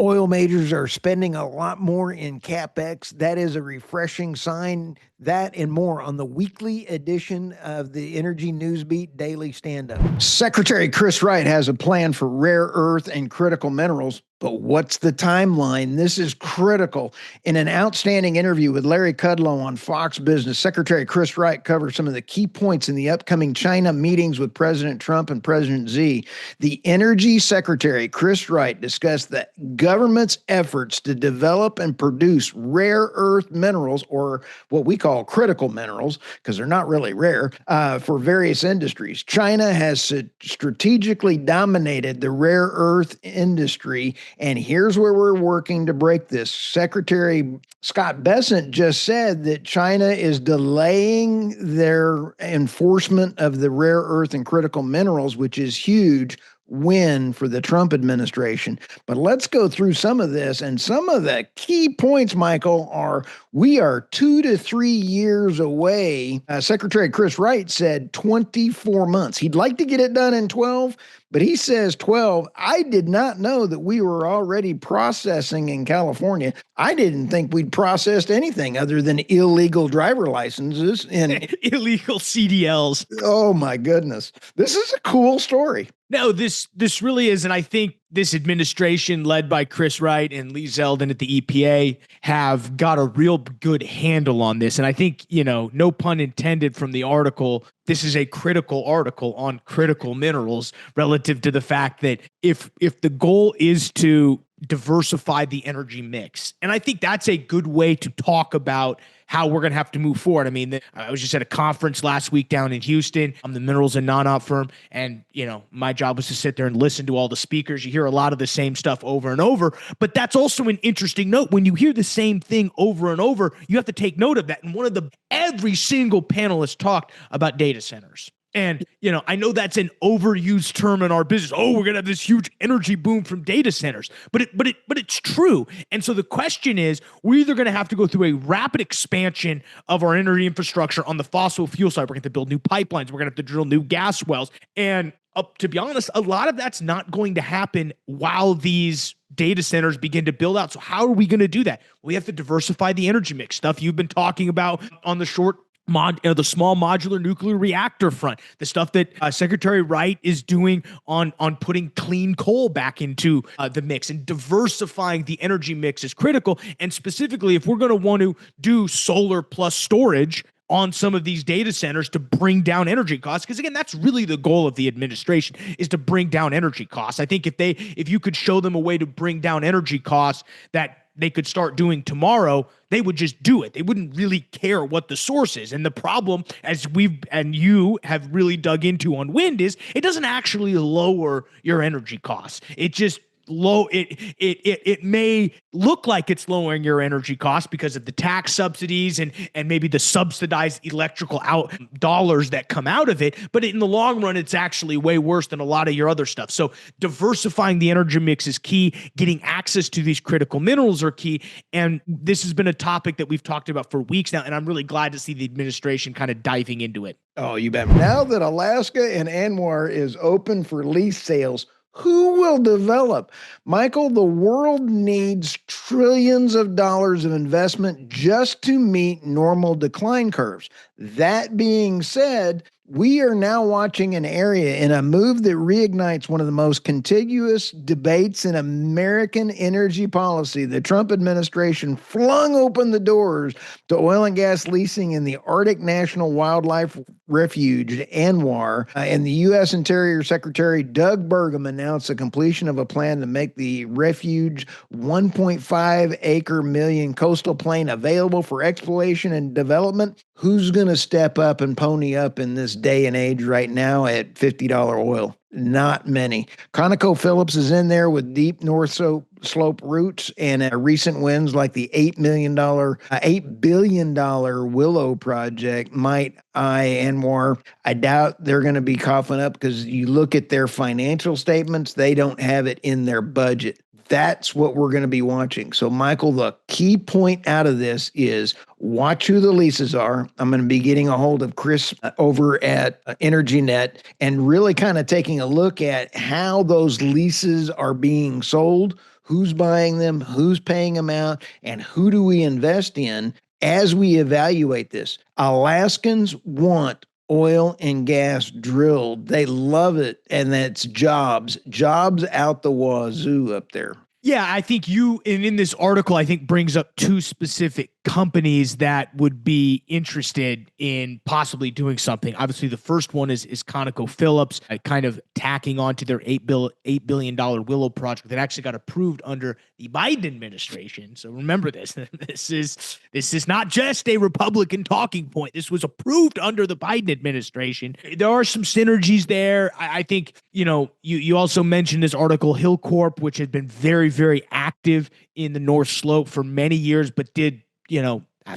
Oil majors are spending a lot more in CapEx. That is a refreshing sign. That and more on the weekly edition of the Energy Newsbeat Daily Stand-Up. Secretary Chris Wright has a plan for rare earth and critical minerals. But what's the timeline? This is critical. In an outstanding interview with Larry Kudlow on Fox Business, Secretary Chris Wright covered some of the key points in the upcoming China meetings with President Trump and President Xi. The Energy Secretary, Chris Wright, discussed the government's efforts to develop and produce rare earth minerals, or what we call critical minerals, because they're not really rare, for various industries. China has strategically dominated the rare earth industry, and here's where we're working to break this. Secretary Scott Bessent just said that China is delaying their enforcement of the rare earth and critical minerals, which is huge win for the Trump administration. But let's go through some of this. And some of the key points, Michael, are we are 2 to 3 years away. Secretary Chris Wright said 24 months. He'd like to get it done in 12, but he says 12. I did not know that we were already processing in California. I didn't think we'd processed anything other than illegal driver licenses and illegal CDLs. Oh my goodness. This is a cool story. No, this really is. And I think this administration led by Chris Wright and Lee Zeldin at the EPA have got a real good handle on this. And I think, no pun intended from the article, this is a critical article on critical minerals relative to the fact that if the goal is to diversify the energy mix, and I think that's a good way to talk about how we're going to have to move forward. I mean, I was just at a conference last week down in Houston. I'm the minerals and non-op firm. And, my job was to sit there and listen to all the speakers. You hear a lot of the same stuff over and over. But that's also an interesting note. When you hear the same thing over and over, you have to take note of that. And every single panelist talked about data centers. And, I know that's an overused term in our business. Oh, we're going to have this huge energy boom from data centers, but it's true. And so the question is, we're either going to have to go through a rapid expansion of our energy infrastructure on the fossil fuel side. We're going to have to build new pipelines. We're going to have to drill new gas wells. And to be honest, a lot of that's not going to happen while these data centers begin to build out. So how are we going to do that? We have to diversify the energy mix, stuff you've been talking about on the the small modular nuclear reactor front, the stuff that Secretary Wright is doing on putting clean coal back into the mix, and diversifying the energy mix is critical. And specifically, if we're going to want to do solar plus storage on some of these data centers to bring down energy costs, because again, that's really the goal of the administration, is to bring down energy costs. I think if you could show them a way to bring down energy costs that they could start doing tomorrow, they would just do it. They wouldn't really care what the source is. And the problem, as you have really dug into on wind, is it doesn't actually lower your energy costs. It just it may look like it's lowering your energy costs because of the tax subsidies and maybe the subsidized electrical dollars that come out of it, but in the long run it's actually way worse than a lot of your other stuff. So diversifying the energy mix is key. Getting access to these critical minerals are key, and this has been a topic that we've talked about for weeks now, and I'm really glad to see the administration kind of diving into it. Oh, you bet. Now that Alaska and ANWR is open for lease sales, who will develop? Michael, the world needs trillions of dollars of investment just to meet normal decline curves. That being said, we are now watching an area in a move that reignites one of the most contiguous debates in American energy policy. The Trump administration flung open the doors to oil and gas leasing in the Arctic National Wildlife Refuge, ANWR, and the U.S. Interior Secretary Doug Burgum announced the completion of a plan to make the refuge 1.5 million coastal plain available for exploration and development. Who's going to step up and pony up in this day and age right now at $50 oil? Not many. ConocoPhillips is in there with deep north slope roots and recent wins like the $8 billion Willow project might ANWR. I doubt they're going to be coughing up because you look at their financial statements, they don't have it in their budget. That's what we're going to be watching. So, Michael, the key point out of this is watch who the leases are. I'm going to be getting a hold of Chris over at EnergyNet and really kind of taking a look at how those leases are being sold, who's buying them, who's paying them out, and who do we invest in as we evaluate this. Alaskans want oil and gas drilled. They love it, and that's jobs out the wazoo up there. Yeah, I think you, and in this article, I think brings up two specific companies that would be interested in possibly doing something. Obviously, the first one is ConocoPhillips, kind of tacking on to their $8 billion Willow project that actually got approved under the Biden administration. So remember this. This is not just a Republican talking point. This was approved under the Biden administration. There are some synergies there. I think, you also mentioned this article, Hillcorp, which had been very, very active in the North Slope for many years, but did,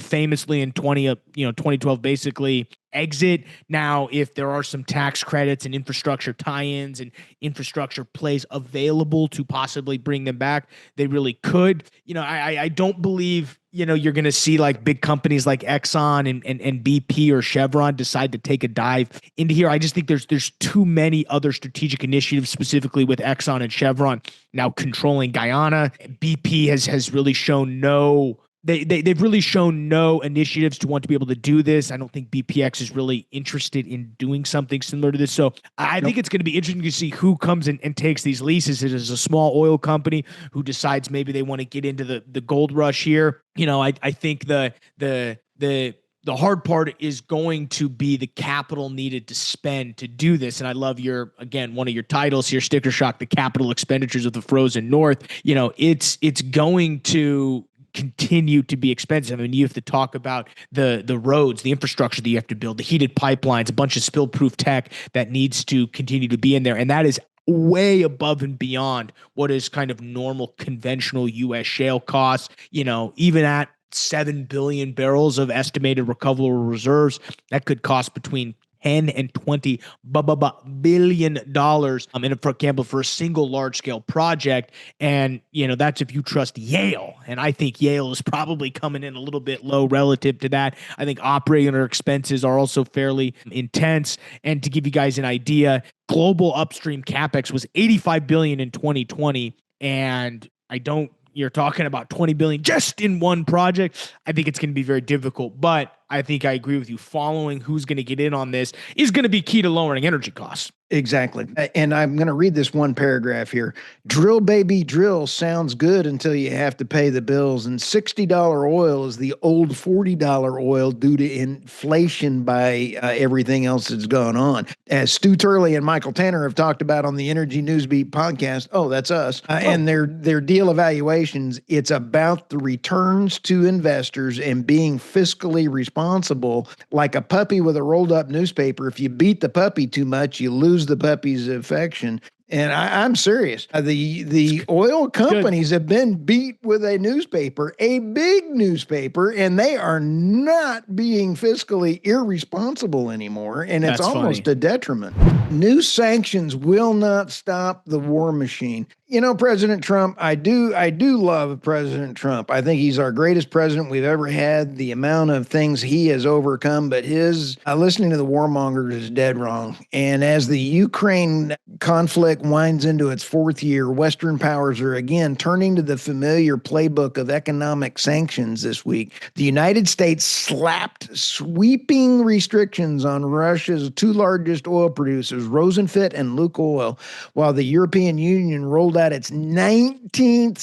famously in 2012, basically exit. Now, if there are some tax credits and infrastructure tie-ins and infrastructure plays available to possibly bring them back, they really could. I don't believe, you're going to see like big companies like Exxon and BP or Chevron decide to take a dive into here. I just think there's too many other strategic initiatives, specifically with Exxon and Chevron now controlling Guyana. BP has really shown they've really shown no initiatives to want to be able to do this. I don't think BPX is really interested in doing something similar to this. So I think it's going to be interesting to see who comes in and takes these leases. It is a small oil company who decides maybe they want to get into the gold rush here. I think the hard part is going to be the capital needed to spend to do this. And I love one of your titles here, Sticker Shock, the capital expenditures of the frozen North. It's going to continue to be expensive. I mean, you have to talk about the roads, the infrastructure that you have to build, the heated pipelines, a bunch of spill-proof tech that needs to continue to be in there. And that is way above and beyond what is kind of normal conventional U.S. shale costs. Even at 7 billion barrels of estimated recoverable reserves, that could cost between 10 and 20 billion dollars for example, for a single large scale project. And that's if you trust Yale, and I think Yale is probably coming in a little bit low relative to that. I think operating expenses are also fairly intense. And to give you guys an idea, global upstream CapEx was 85 billion in 2020, and you're talking about 20 billion just in one project. I think it's going to be very difficult, but I think I agree with you. Following who's going to get in on this is going to be key to lowering energy costs. Exactly. And I'm going to read this one paragraph here. Drill, baby, drill sounds good until you have to pay the bills. And $60 oil is the old $40 oil due to inflation by everything else that's gone on. As Stu Turley and Michael Tanner have talked about on the Energy Newsbeat podcast, that's us, and their deal evaluations, it's about the returns to investors and being fiscally responsible. Like a puppy with a rolled up newspaper, if you beat the puppy too much, you lose the puppy's affection. And I'm serious. The oil companies have been beat with a newspaper, a big newspaper, and they are not being fiscally irresponsible anymore. And it's almost a detriment. New sanctions will not stop the war machine. President Trump, I do love President Trump. I think he's our greatest president we've ever had. The amount of things he has overcome, but his listening to the warmongers is dead wrong. And as the Ukraine conflict winds into its fourth year, Western powers are again turning to the familiar playbook of economic sanctions this week. The United States slapped sweeping restrictions on Russia's two largest oil producers, Rosenfit and Lukoil, while the European Union rolled out its 19th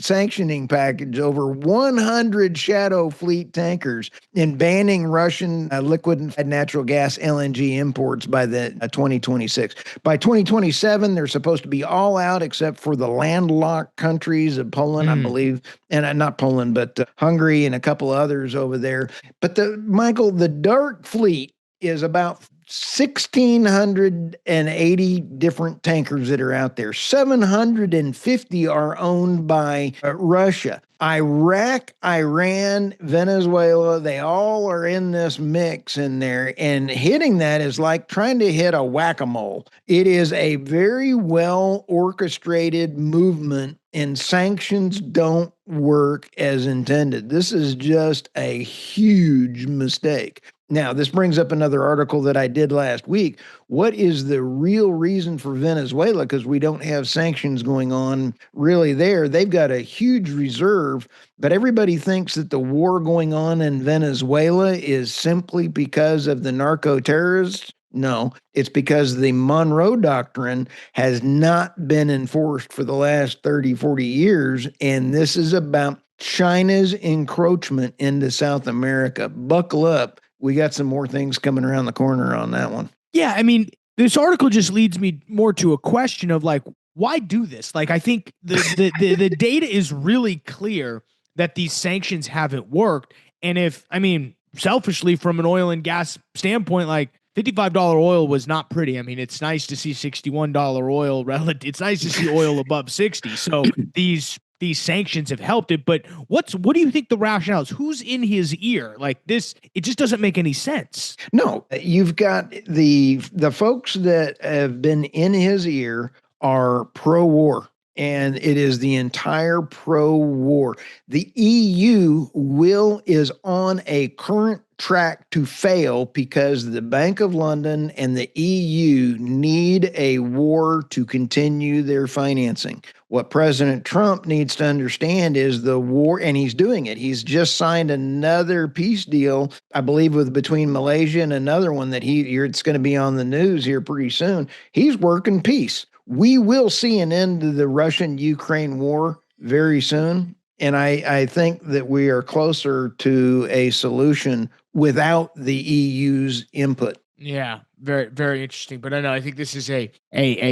sanctioning package over 100 shadow fleet tankers in banning Russian liquid natural gas LNG imports by the 2026. By 2027, they're supposed to be all out except for the landlocked countries of Poland, I believe, and not Poland, but Hungary and a couple others over there. But Michael, the dark fleet is about 1,680 different tankers that are out there. 750 are owned by Russia. Iraq, Iran, Venezuela, they all are in this mix in there. And hitting that is like trying to hit a whack-a-mole. It is a very well orchestrated movement, and sanctions don't work as intended. This is just a huge mistake. Now, this brings up another article that I did last week. What is the real reason for Venezuela? Because we don't have sanctions going on really there. They've got a huge reserve, but everybody thinks that the war going on in Venezuela is simply because of the narco terrorists. No, it's because the Monroe Doctrine has not been enforced for the last 30, 40 years. And this is about China's encroachment into South America. Buckle up. We got some more things coming around the corner on that one. Yeah, I mean, this article just leads me more to a question of like, why do this? Like, I think the data is really clear that these sanctions haven't worked. And if, I mean, selfishly from an oil and gas standpoint, like $55 oil was not pretty. I mean, it's nice to see $61 oil relative. It's nice to see oil above 60. So these sanctions have helped it, but what do you think the rationale is? Who's in his ear? Like this, it just doesn't make any sense. No, you've got the folks that have been in his ear are pro-war. And it is the entire pro-war. The EU is on a current track to fail because the Bank of London and the EU need a war to continue their financing. What President Trump needs to understand is the war, and he's doing it. He's just signed another peace deal, I believe, between Malaysia and another one that it's going to be on the news here pretty soon. He's working peace. We will see an end to the Russian-Ukraine war very soon. And I think that we are closer to a solution without the EU's input. Yeah, very, very interesting. But I know I think this is a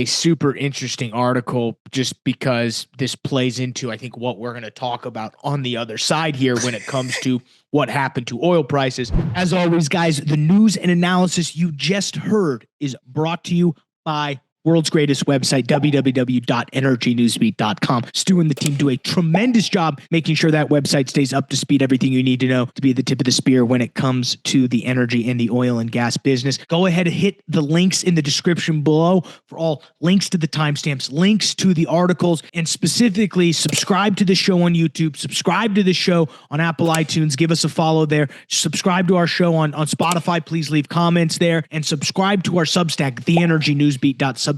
super interesting article just because this plays into, I think, what we're going to talk about on the other side here when it comes to what happened to oil prices. As always, guys, the news and analysis you just heard is brought to you by world's greatest website, www.energynewsbeat.com. Stu and the team do a tremendous job making sure that website stays up to speed, everything you need to know to be at the tip of the spear when it comes to the energy and the oil and gas business. Go ahead and hit the links in the description below for all links to the timestamps, links to the articles, and specifically subscribe to the show on YouTube, subscribe to the show on Apple iTunes, give us a follow there, subscribe to our show on Spotify, please leave comments there, and subscribe to our Substack, theenergynewsbeat.substack.com.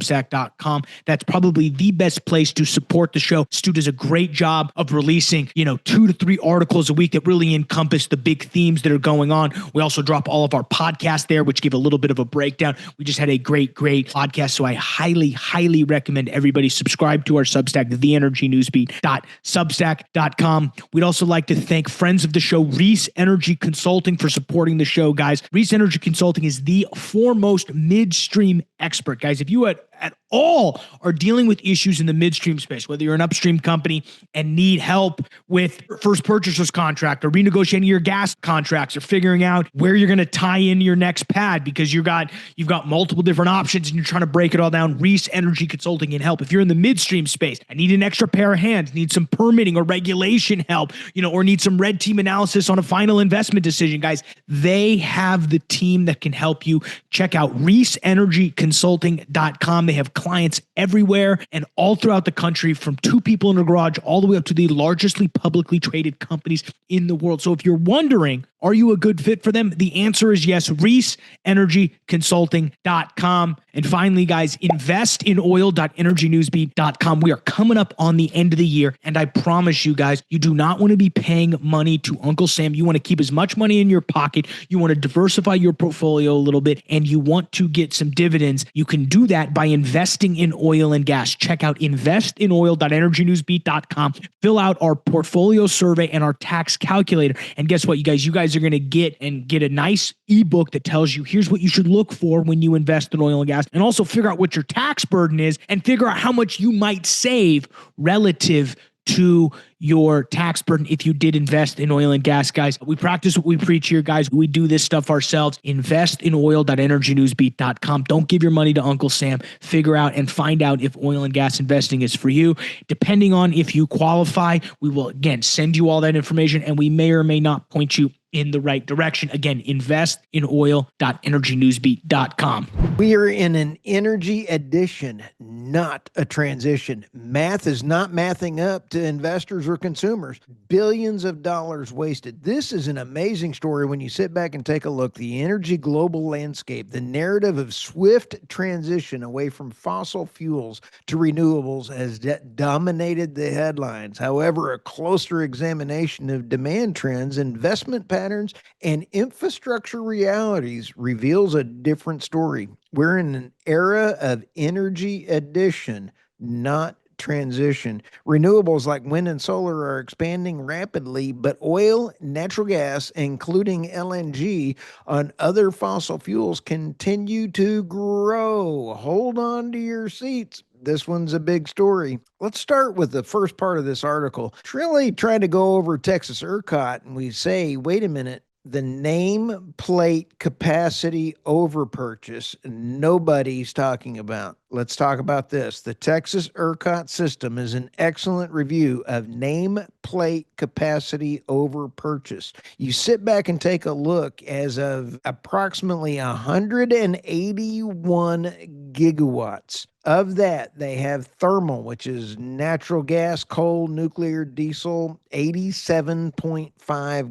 That's probably the best place to support the show. Stu does a great job of releasing, 2 to 3 articles a week that really encompass the big themes that are going on. We also drop all of our podcasts there, which give a little bit of a breakdown. We just had a great podcast. So I highly, highly recommend everybody subscribe to our Substack, theenergynewsbeat.substack.com. We'd also like to thank friends of the show, Reese Energy Consulting, for supporting the show, guys. Reese Energy Consulting is the foremost midstream expert, guys. If you at all are dealing with issues in the midstream space, whether you're an upstream company and need help with first purchaser's contract or renegotiating your gas contracts or figuring out where you're going to tie in your next pad because you've got multiple different options and you're trying to break it all down, Reese Energy Consulting can help. If you're in the midstream space, I need an extra pair of hands, need some permitting or regulation help, or need some red team analysis on a final investment decision, guys, they have the team that can help you. Check out reeseenergyconsulting.com. They have clients everywhere and all throughout the country, from 2 people in a garage all the way up to the largestly publicly traded companies in the world. So if you're wondering, are you a good fit for them? The answer is yes. reeseenergyconsulting.com. And finally, guys, invest in oil.energynewsbeat.com. We are coming up on the end of the year, and I promise you guys, you do not want to be paying money to Uncle Sam. You want to keep as much money in your pocket. You want to diversify your portfolio a little bit, and you want to get some dividends. You can do that by investing in oil and gas. Check out investinoil.energynewsbeat.com. Fill out our portfolio survey and our tax calculator. And guess what, you guys are going to get a nice ebook that tells you here's what you should look for when you invest in oil and gas, and also figure out what your tax burden is and figure out how much you might save relative to your tax burden if you did invest in oil and gas, guys. We practice what we preach here, guys. We do this stuff ourselves. Invest in oil.energynewsbeat.com. Don't give your money to Uncle Sam. Figure out and find out if oil and gas investing is for you. Depending on if you qualify, we will, again, send you all that information, and we may or may not point you in the right direction. Again, invest in oil.energynewsbeat.com. We are in an energy addition, not a transition. Math is not mathing up to investors or consumers. Billions of dollars wasted. This is an amazing story when you sit back and take a look. The energy global landscape, the narrative of swift transition away from fossil fuels to renewables has dominated the headlines. However, a closer examination of demand trends, investment patterns, and infrastructure realities reveals a different story. We're in an era of energy addition, not transition. Renewables like wind and solar are expanding rapidly, but oil, natural gas, including LNG, on other fossil fuels continue to grow. Hold on to your seats. This one's a big story. Let's start with the first part of this article. It's really trying to go over Texas ERCOT, and we say, wait a minute. The nameplate capacity overpurchase, nobody's talking about. Let's talk about this. The Texas ERCOT system is an excellent review of nameplate capacity overpurchase. You sit back and take a look as of approximately 181 gigawatts. Of that, they have thermal, which is natural gas, coal, nuclear, diesel, 87.5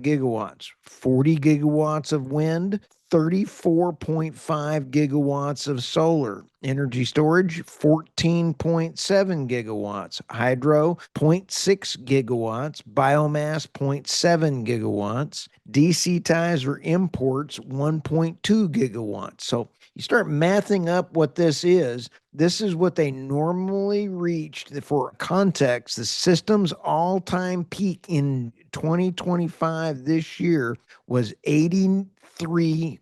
gigawatts, 40 gigawatts of wind, 34.5 gigawatts of solar. Energy storage, 14.7 gigawatts. Hydro, 0.6 gigawatts. Biomass, 0.7 gigawatts. DC ties or imports, 1.2 gigawatts. So you start mathing up what this is. This is what they normally reached. For context, the system's all-time peak in 2025 this year was 83.9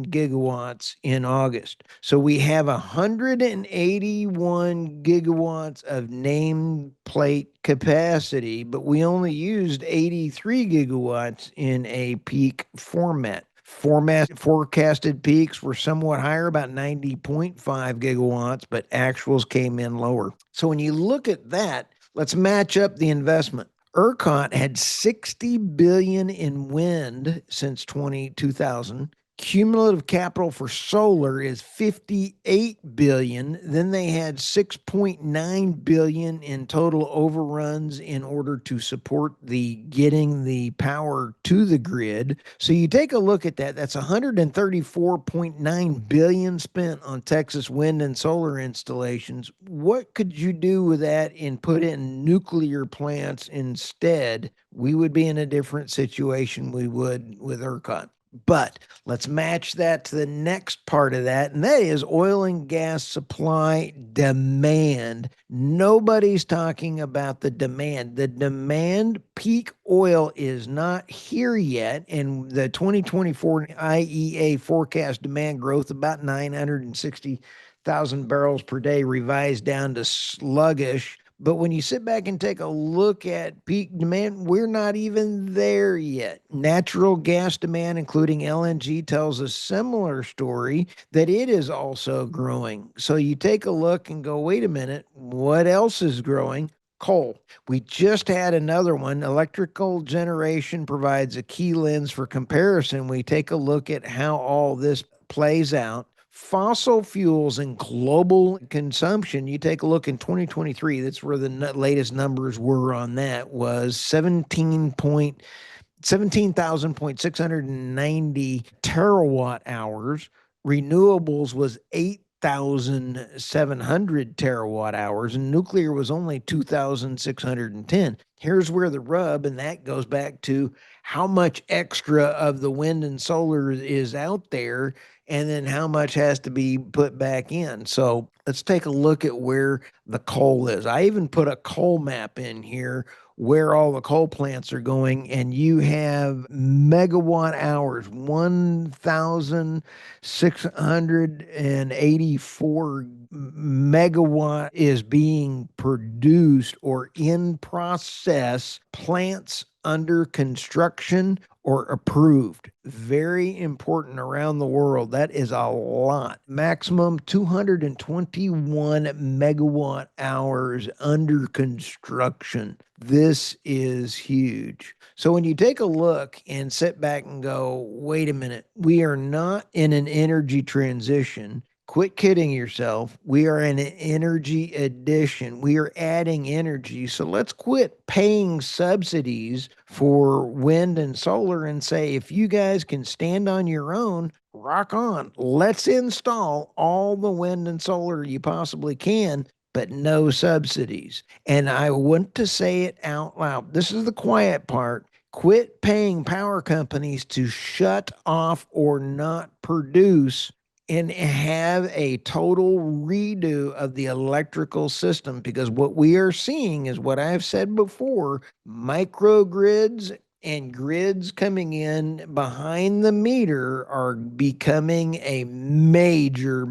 gigawatts in August. So we have 181 gigawatts of nameplate capacity, but we only used 83 gigawatts in a peak format. Forecasted peaks were somewhat higher, about 90.5 gigawatts, but actuals came in lower. So when you look at that, let's match up the investment. ERCOT had 60 billion in wind since 2000. Cumulative capital for solar is 58 billion. Then they had 6.9 billion in total overruns in order to support the getting the power to the grid. So you take a look at that. That's 134.9 billion spent on Texas wind and solar installations. What could you do with that and put in nuclear plants instead? We would be in a different situation we would with ERCOT. But let's match that to the next part of that, and that is oil and gas supply demand. Nobody's talking about the demand. The demand peak oil is not here yet, and the 2024 IEA forecast demand growth about 960,000 barrels per day, revised down to sluggish. But when you sit back and take a look at peak demand, we're not even there yet. Natural gas demand, including LNG, tells a similar story that it is also growing. So you take a look and go, wait a minute, what else is growing? Coal. We just had another one. Electrical generation provides a key lens for comparison. We take a look at how all this plays out. Fossil fuels and global consumption, you take a look in 2023, that's where the latest numbers were on that, was 17,690 terawatt hours. Renewables was 8,700 terawatt hours, and nuclear was only 2,610. Here's where the rub, and that goes back to how much extra of the wind and solar is out there, and then how much has to be put back in. So let's take a look at where the coal is. I even put a coal map in here where all the coal plants are going, and you have megawatt hours, 1,684 megawatt is being produced or in process. Plants under construction or approved. Very important around the world. That is a lot. Maximum 221 megawatt hours under construction. This is huge. So when you take a look and sit back and go, wait a minute, we are not in an energy transition. Quit kidding yourself. We are in an energy addition. We are adding energy. So let's quit paying subsidies for wind and solar and say, if you guys can stand on your own, rock on. Let's install all the wind and solar you possibly can, but no subsidies. And I want to say it out loud. This is the quiet part. Quit paying power companies to shut off or not produce and have a total redo of the electrical system, because what we are seeing is what I've said before: microgrids and grids coming in behind the meter are becoming a major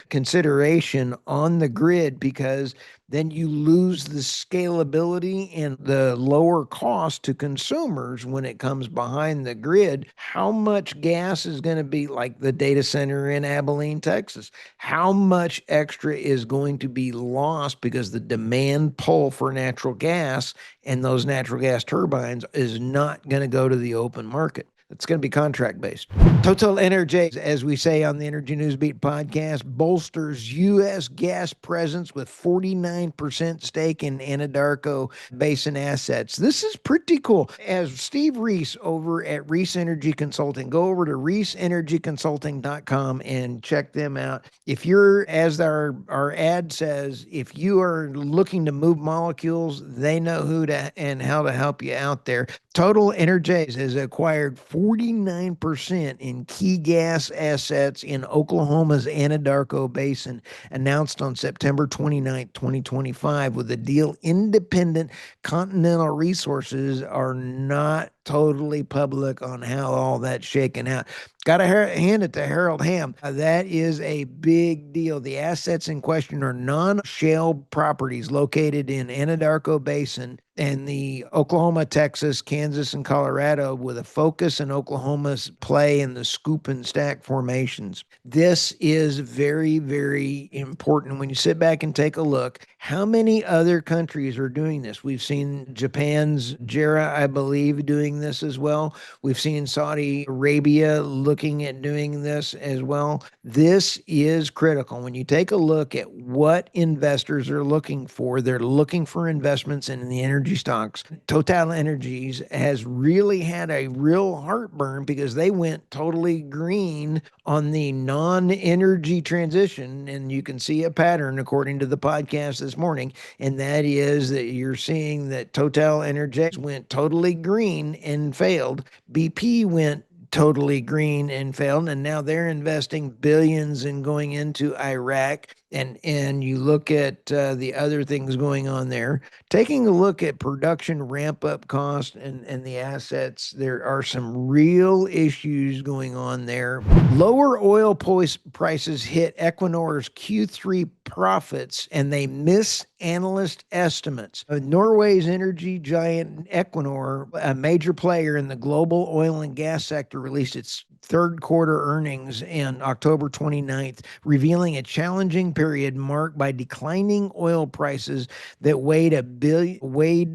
consideration on the grid, because then you lose the scalability and the lower cost to consumers when it comes behind the grid. How much gas is going to be, like the data center in Abilene, Texas? How much extra is going to be lost because the demand pull for natural gas and those natural gas turbines is not going to go to the open market? It's going to be contract based. TotalEnergies, as we say on the Energy Newsbeat podcast, bolsters U.S. gas presence with 49% stake in Anadarko Basin assets. This is pretty cool. As Steve Reese over at Reese Energy Consulting, go over to reeseenergyconsulting.com and check them out. If you're, as our ad says, if you are looking to move molecules, they know who to and how to help you out there. TotalEnergies has acquired 49% in key gas assets in Oklahoma's Anadarko Basin, announced on September 29, 2025, with the deal independent Continental Resources are not totally public on how all that's shaken out. Got to hand it to Harold Hamm. That is a big deal. The assets in question are non-shale properties located in Anadarko Basin and the Oklahoma, Texas, Kansas, and Colorado, with a focus in Oklahoma's play in the scoop and stack formations. This is very important. When you sit back and take a look, how many other countries are doing this? We've seen Japan's JERA, I believe, doing this as well. We've seen Saudi Arabia looking at doing this as well. This is critical. When you take a look at what investors are looking for, they're looking for investments in the energy stocks. TotalEnergies has really had a real heartburn because they went totally green on the non-energy transition. And you can see a pattern according to the podcast this morning. And that is that you're seeing that TotalEnergies went totally green and failed. BP went totally green and failed, and now they're investing billions in going into Iraq. And you look at the other things going on there, taking a look at production ramp up cost and the assets, there are some real issues going on there. Lower oil prices hit Equinor's Q3 profits, and they miss analyst estimates. Norway's energy giant Equinor, a major player in the global oil and gas sector, released its third quarter earnings on October 29th, revealing a challenging period marked by declining oil prices that weighed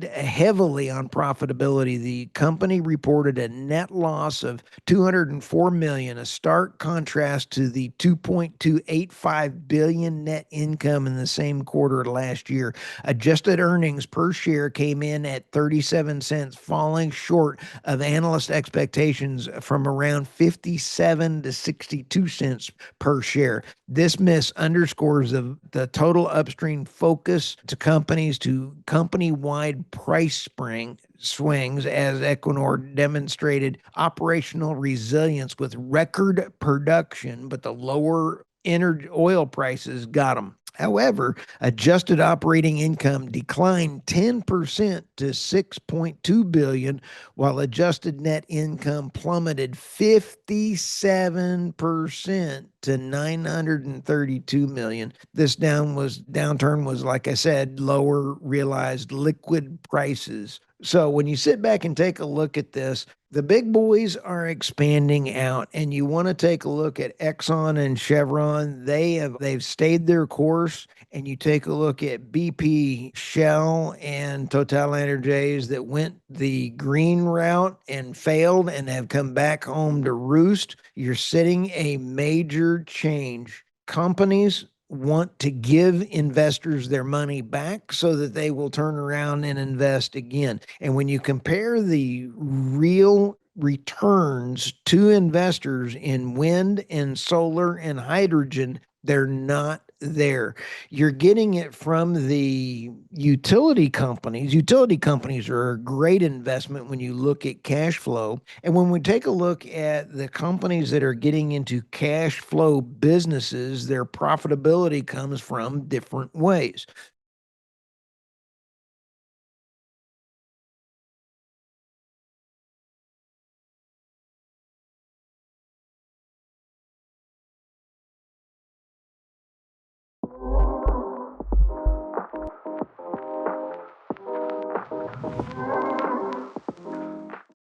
heavily on profitability. The company reported a net loss of $204 million, a stark contrast to the $2.285 billion net income in the same quarter last year. Adjusted earnings per share came in at 37 cents, falling short of analyst expectations from around 57 to 62 cents per share. This miss underscores the total upstream focus to company-wide price swings, as Equinor demonstrated operational resilience with record production, but the lower oil prices got them. However, adjusted operating income declined 10% to $6.2 billion, while adjusted net income plummeted 57% to $932 million. This downturn was, like I said, lower realized liquid prices. So when you sit back and take a look at this, the big boys are expanding out, and you want to take a look at Exxon and Chevron. They've stayed their course, and you take a look at BP, Shell, and TotalEnergies that went the green route and failed and have come back home to roost. You're sitting a major change. Companies want to give investors their money back so that they will turn around and invest again. And when you compare the real returns to investors in wind and solar and hydrogen, they're not there. You're getting it from the utility companies. Utility companies are a great investment when you look at cash flow. And when we take a look at the companies that are getting into cash flow businesses, their profitability comes from different ways.